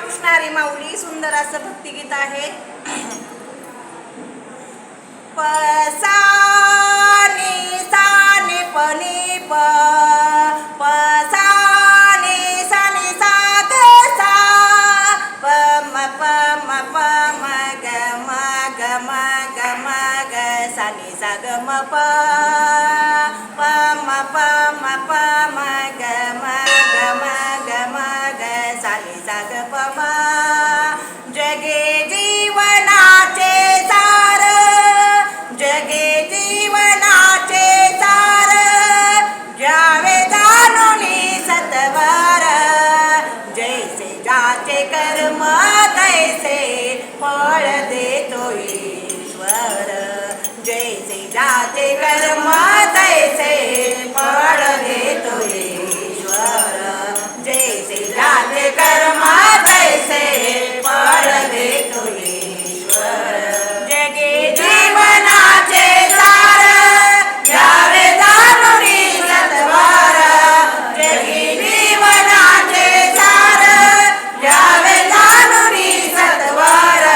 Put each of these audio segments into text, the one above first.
कृष्णारी माऊली सुंदर असं भक्तिगीत आहे. प सा नि सा नि प नि प प सा नि सा ग सा प म ग सा नि सा ग म प म ग सा नि सा ग प म. जगे जीवनाचे सार, जगे जीवनाचे सार, घ्यावे जाणून सत्वर. जैसे ज्याचे कर्म तैसे फळ देतो ईश्वर. जैसे ज्याचे कर्म तैसे फळ देतो ईश्वर. जैसे ज्याचे कर्म तैसे फळ देतो ईश्वर. जगे जीवनाचे सार, घ्यावे जाणून सत्वर. जगे जीवनाचे सार, घ्यावे जाणून सत्वर.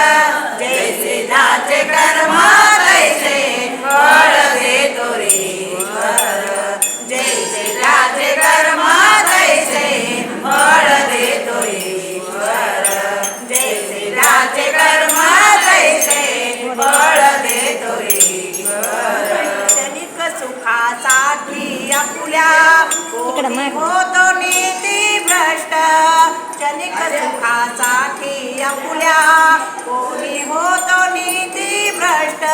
जैसे ज्याचे कर्म तैसे फळ देतो ईश्वर. जैसे ज्याचे कर्म तैसे फळ देतो ईश्वर. जैसे ज्याचे कर्म तैसे फळ देतो ईश्वर. क्षणिक सुखासाठी आपुल्या कोणी होतो नीती भ्रष्ट. क्षणिक सुखासाठी आपुल्या कोणी होतो नीती भ्रष्ट.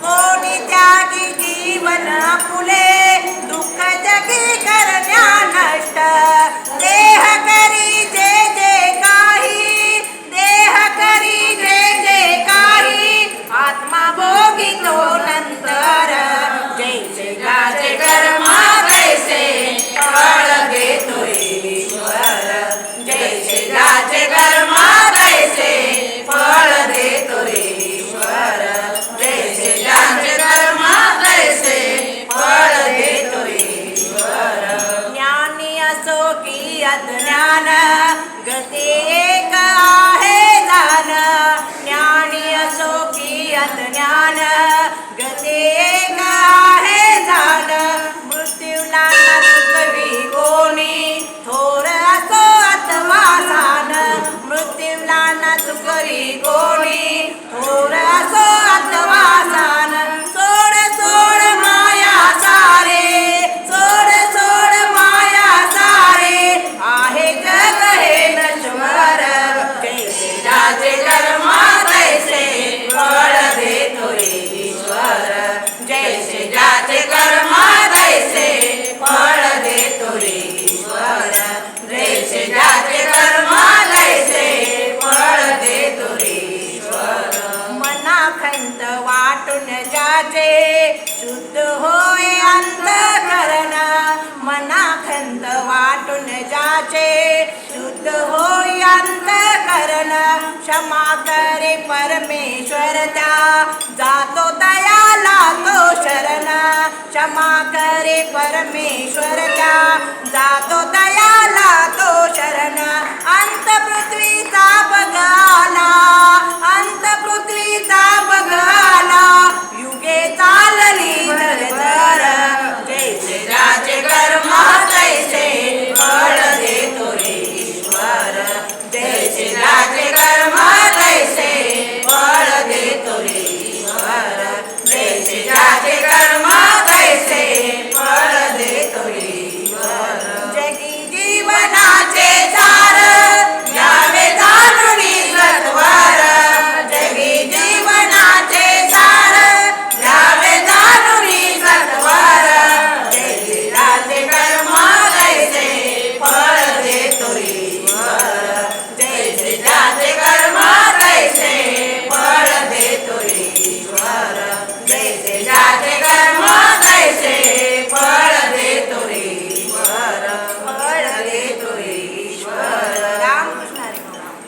कोणी त्यागी जीवन आपुले दुःख जगी करण्या नष्ट. देह करी जे जे काही, देह करी जे जे काही, आत्मा भोगितो नंतर. जैसे ज्याचे कर्म तैसे फळ देतो ईश्वर. जैसे ज्याचे कर्म तैसे फळ देतो ईश्वर. जैसे ज्याचे कर्म तैसे फळ देतो ईश्वर. ज्ञानी असो की अज्ञान, गती एक आहे जाण. ज्ञानी असो की अज्ञान, गती एक आहे जाण. मृत्यूला न चुकवी कोणी, थोर असो अथवा सान. मृत्यूला न चुकवी कोणी, थोर असो अथवा सान. सोड सोड माया सारे, सोड सोड माया सारे, आहे जग हे नश्वर. जैसे ज्याचे कर्म तैसे फळ देतो ईश्वर. जैसे ज्याचे कर्म तैसे फळ देतो ईश्वर. जैसे ज्याचे कर्म तैसे फळ देतो ईश्वर. मनाखंत वाटून ज्याचे शुद्ध होय अंतःकरण. मनाखंत वाटून ज्याचे शुद्ध होय अंतःकरण. क्षमा करे परमेश्वर त्या, जातो दयाला तो शरण. क्षमा करे परमेश्वर त्या, जातो दयाला तो शरण.